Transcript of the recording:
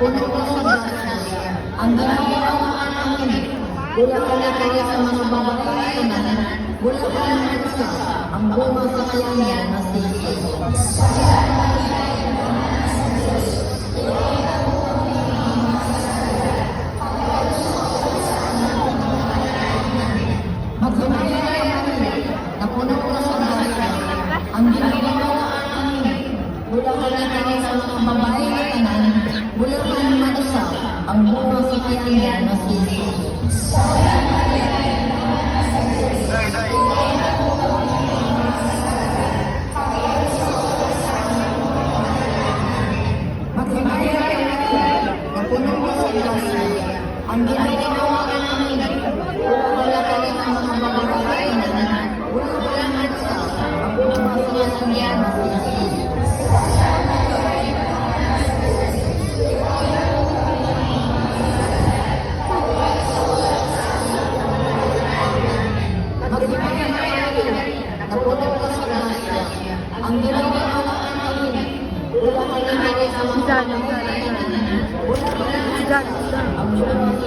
Napuno ko sa grasya. Ang ginagawa namin, bulaklak sa mga babae na bulaklak sa ang bunga sa kanya na sisi. Napuno ko sa grasya. Ang ginagawa namin, bulaklak sa mga babae na bulaklak sa ang bunga sa kanya na sisi. Napuno ko sa grasya. Ang ginagawa namin, bulaklak sa mga babae na bulaklak sa ang bunga sa kanya na sisi. Napuno ko sa grasya. Ang ginagawa namin, bulaklak sa mga babae na bulaklak sa ang bunga